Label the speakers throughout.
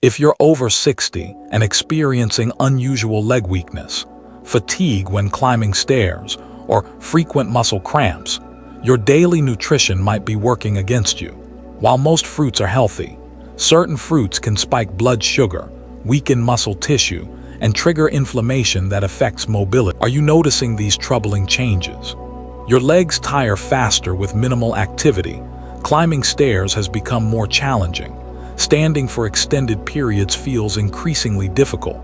Speaker 1: If you're over 60 and experiencing unusual leg weakness, fatigue when climbing stairs, or frequent muscle cramps, your daily nutrition might be working against you. While most fruits are healthy, certain fruits can spike blood sugar, weaken muscle tissue, and trigger inflammation that affects mobility. Are you noticing these troubling changes? Your legs tire faster with minimal activity. Climbing stairs has become more challenging. Standing for extended periods feels increasingly difficult.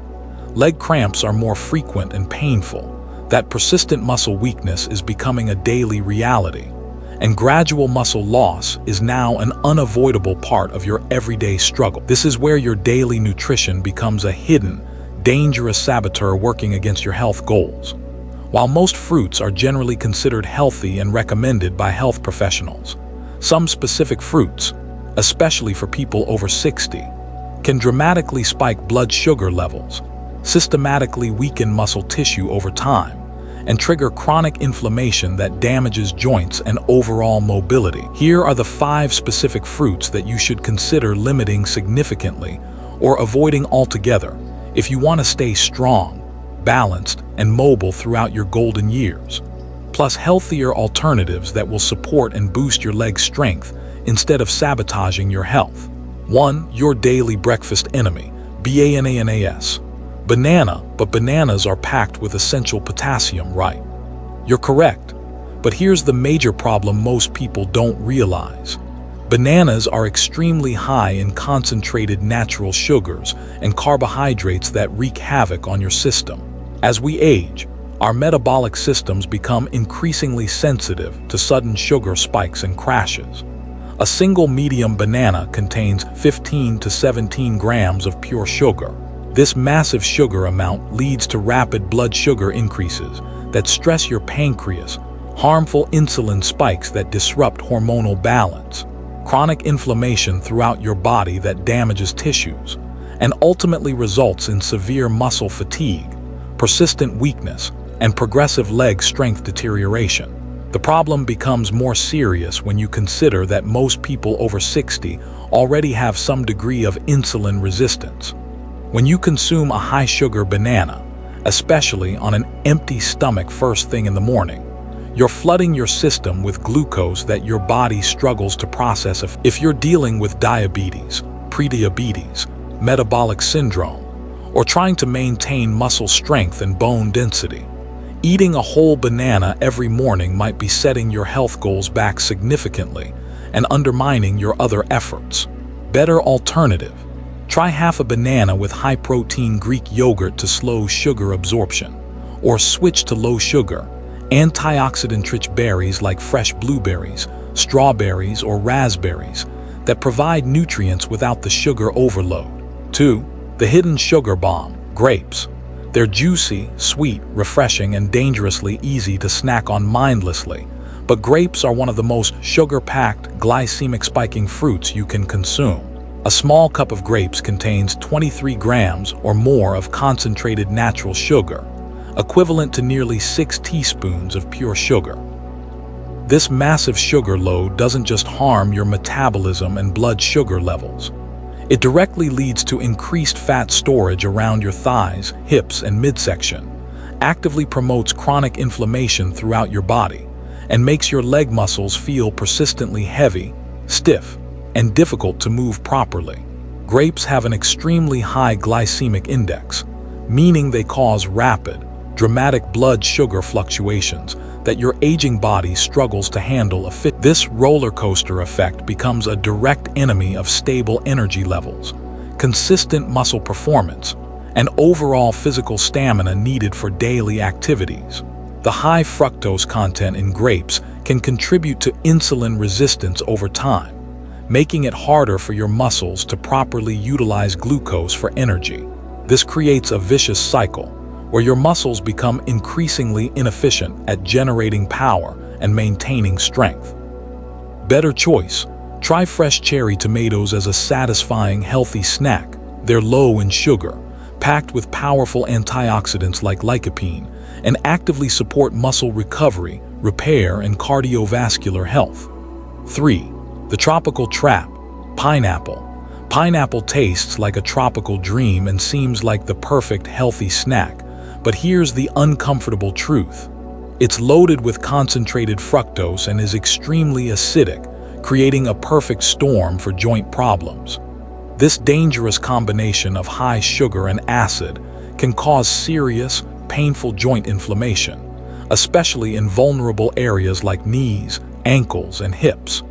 Speaker 1: Leg cramps are more frequent and painful. That persistent muscle weakness is becoming a daily reality. And gradual muscle loss is now an unavoidable part of your everyday struggle. This is where your daily nutrition becomes a hidden, dangerous saboteur working against your health goals. While most fruits are generally considered healthy and recommended by health professionals, some specific fruits, especially for people over 60, can dramatically spike blood sugar levels, systematically weaken muscle tissue over time, and trigger chronic inflammation that damages joints and overall mobility. Here are the 5 specific fruits that you should consider limiting significantly or avoiding altogether if you want to stay strong, balanced, and mobile throughout your golden years. Plus healthier alternatives that will support and boost your leg strength instead of sabotaging your health. 1. Your daily breakfast enemy, bananas. But bananas are packed with essential potassium, right? You're correct, but here's the major problem most people don't realize. Bananas are extremely high in concentrated natural sugars and carbohydrates that wreak havoc on your system. As we age, our metabolic systems become increasingly sensitive to sudden sugar spikes and crashes. A single medium banana contains 15 to 17 grams of pure sugar. This massive sugar amount leads to rapid blood sugar increases that stress your pancreas, harmful insulin spikes that disrupt hormonal balance, chronic inflammation throughout your body that damages tissues, and ultimately results in severe muscle fatigue, persistent weakness, and progressive leg strength deterioration. The problem becomes more serious when you consider that most people over 60 already have some degree of insulin resistance. When you consume a high-sugar banana, especially on an empty stomach first thing in the morning, you're flooding your system with glucose that your body struggles to process. If you're dealing with diabetes, prediabetes, metabolic syndrome, or trying to maintain muscle strength and bone density, eating a whole banana every morning might be setting your health goals back significantly and undermining your other efforts. Better alternative: try half a banana with high-protein Greek yogurt to slow sugar absorption, or switch to low-sugar, antioxidant-rich berries like fresh blueberries, strawberries, or raspberries that provide nutrients without the sugar overload. 2. The hidden sugar bomb, grapes. They're juicy, sweet, refreshing, and dangerously easy to snack on mindlessly, but grapes are one of the most sugar-packed, glycemic-spiking fruits you can consume. A small cup of grapes contains 23 grams or more of concentrated natural sugar, equivalent to nearly 6 teaspoons of pure sugar. This massive sugar load doesn't just harm your metabolism and blood sugar levels. It directly leads to increased fat storage around your thighs, hips, and midsection, actively promotes chronic inflammation throughout your body, and makes your leg muscles feel persistently heavy, stiff, and difficult to move properly. Grapes have an extremely high glycemic index, meaning they cause rapid, dramatic blood sugar fluctuations that your aging body struggles to handle. This roller coaster effect becomes a direct enemy of stable energy levels, consistent muscle performance, and overall physical stamina needed for daily activities. The high fructose content in grapes can contribute to insulin resistance over time, making it harder for your muscles to properly utilize glucose for energy. This creates a vicious cycle where your muscles become increasingly inefficient at generating power and maintaining strength. Better choice: try fresh cherry tomatoes as a satisfying, healthy snack. They're low in sugar, packed with powerful antioxidants like lycopene, and actively support muscle recovery, repair, and cardiovascular health. 3. The tropical trap, pineapple. Pineapple tastes like a tropical dream and seems like the perfect healthy snack, but here's the uncomfortable truth. It's loaded with concentrated fructose and is extremely acidic, creating a perfect storm for joint problems. This dangerous combination of high sugar and acid can cause serious, painful joint inflammation, especially in vulnerable areas like knees, ankles, and hips.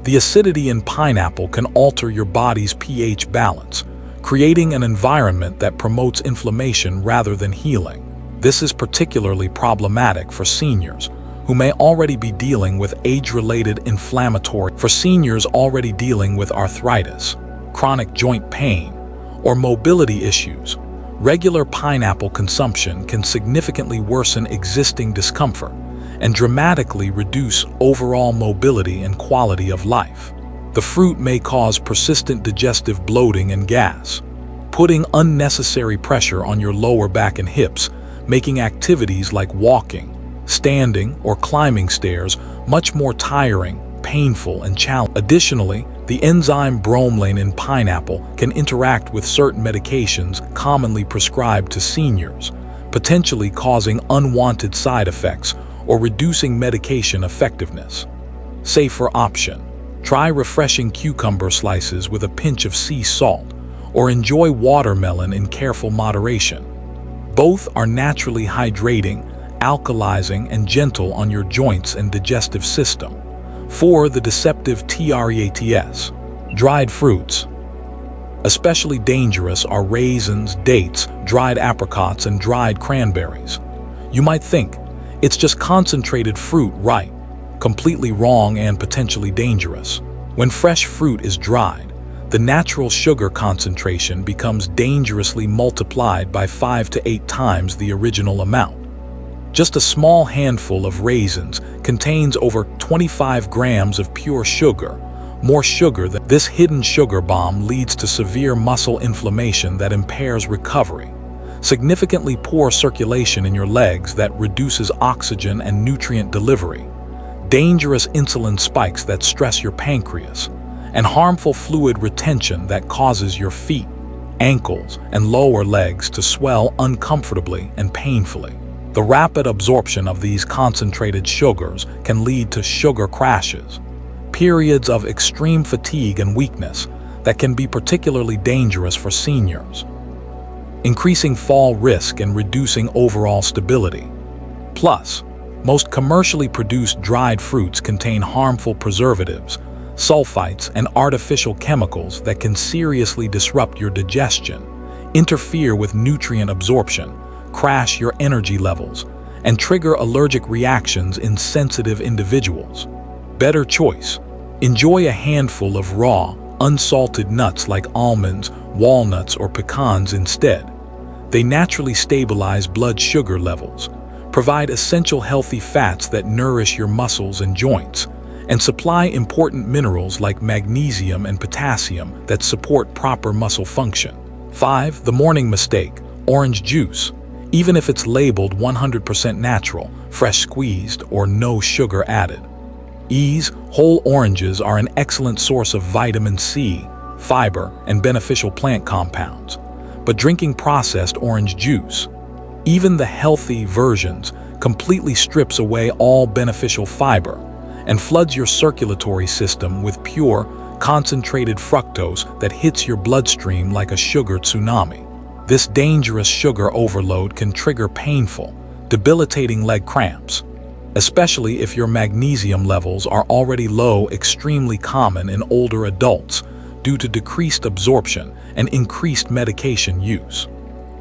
Speaker 1: The acidity in pineapple can alter your body's pH balance, creating an environment that promotes inflammation rather than healing. This is particularly problematic for seniors who may already be dealing with age-related inflammatory, for seniors already dealing with arthritis, chronic joint pain, or mobility issues. Regular pineapple consumption can significantly worsen existing discomfort and dramatically reduce overall mobility and quality of life. The fruit may cause persistent digestive bloating and gas, putting unnecessary pressure on your lower back and hips, making activities like walking, standing, or climbing stairs much more tiring, painful, and challenging. Additionally, the enzyme bromelain in pineapple can interact with certain medications commonly prescribed to seniors, potentially causing unwanted side effects or reducing medication effectiveness. Safer option: try refreshing cucumber slices with a pinch of sea salt, or enjoy watermelon in careful moderation. Both are naturally hydrating, alkalizing, and gentle on your joints and digestive system. 4. The deceptive TREATS. Dried fruits. Especially dangerous are raisins, dates, dried apricots, and dried cranberries. You might think, it's just concentrated fruit, right? Completely wrong and potentially dangerous. When fresh fruit is dried, the natural sugar concentration becomes dangerously multiplied by 5 to 8 times the original amount. Just a small handful of raisins contains over 25 grams of pure sugar, more sugar than this hidden sugar bomb leads to severe muscle inflammation that impairs recovery, significantly poor circulation in your legs that reduces oxygen and nutrient delivery, dangerous insulin spikes that stress your pancreas, and harmful fluid retention that causes your feet, ankles, and lower legs to swell uncomfortably and painfully. The rapid absorption of these concentrated sugars can lead to sugar crashes, periods of extreme fatigue and weakness that can be particularly dangerous for seniors, increasing fall risk and reducing overall stability. Plus, most commercially produced dried fruits contain harmful preservatives, sulfites, and artificial chemicals that can seriously disrupt your digestion, interfere with nutrient absorption, crash your energy levels, and trigger allergic reactions in sensitive individuals. Better choice: enjoy a handful of raw, unsalted nuts like almonds, walnuts, or pecans instead. They naturally stabilize blood sugar levels, provide essential healthy fats that nourish your muscles and joints, and supply important minerals like magnesium and potassium that support proper muscle function. 5. The morning mistake: orange juice. Even if it's labeled 100% natural, fresh squeezed, or no sugar added. Whole oranges are an excellent source of vitamin C, fiber, and beneficial plant compounds. But drinking processed orange juice, even the healthy versions, completely strips away all beneficial fiber and floods your circulatory system with pure, concentrated fructose that hits your bloodstream like a sugar tsunami. This dangerous sugar overload can trigger painful, debilitating leg cramps, especially if your magnesium levels are already low, extremely common in older adults due to decreased absorption and increased medication use.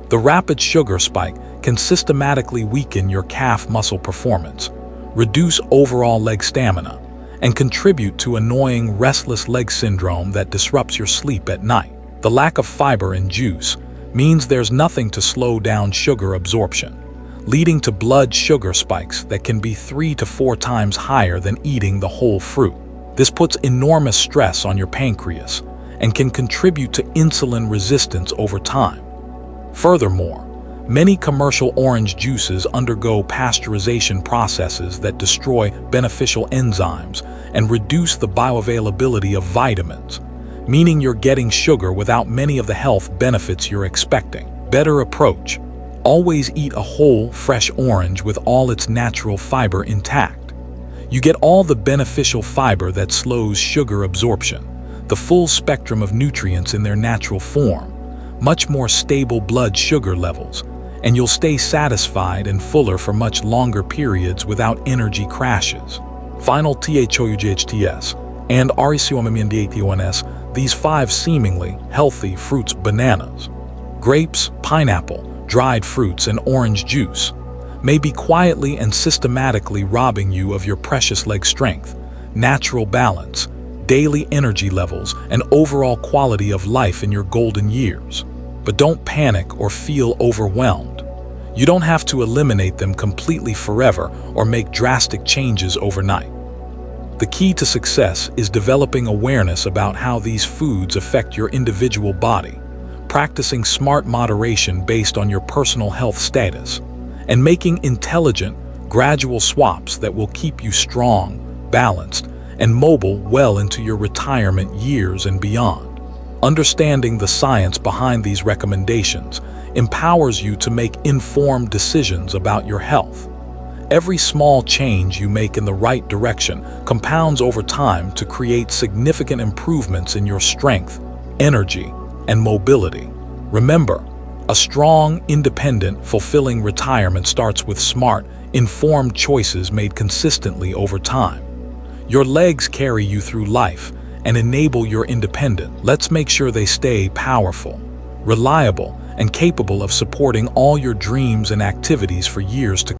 Speaker 1: The rapid sugar spike can systematically weaken your calf muscle performance, reduce overall leg stamina, and contribute to annoying restless leg syndrome that disrupts your sleep at night. The lack of fiber in juice means there's nothing to slow down sugar absorption, leading to blood sugar spikes that can be 3 to 4 times higher than eating the whole fruit. This puts enormous stress on your pancreas and can contribute to insulin resistance over time. Furthermore, many commercial orange juices undergo pasteurization processes that destroy beneficial enzymes and reduce the bioavailability of vitamins, meaning you're getting sugar without many of the health benefits you're expecting. Better approach: always eat a whole, fresh orange with all its natural fiber intact. You get all the beneficial fiber that slows sugar absorption, the full spectrum of nutrients in their natural form, much more stable blood sugar levels, and you'll stay satisfied and fuller for much longer periods without energy crashes. Final THOUGHTS and RECOMMNDATONS, these 5 seemingly healthy fruits: bananas, grapes, pineapple, dried fruits, and orange juice, may be quietly and systematically robbing you of your precious leg strength, natural balance, daily energy levels, and overall quality of life in your golden years. But don't panic or feel overwhelmed. You don't have to eliminate them completely forever or make drastic changes overnight. The key to success is developing awareness about how these foods affect your individual body, practicing smart moderation based on your personal health status, and making intelligent, gradual swaps that will keep you strong, balanced, and mobile well into your retirement years and beyond. Understanding the science behind these recommendations empowers you to make informed decisions about your health. Every small change you make in the right direction compounds over time to create significant improvements in your strength, energy, and mobility. Remember, a strong, independent, fulfilling retirement starts with smart, informed choices made consistently over time. Your legs carry you through life and enable your independence. Let's make sure they stay powerful, reliable, and capable of supporting all your dreams and activities for years to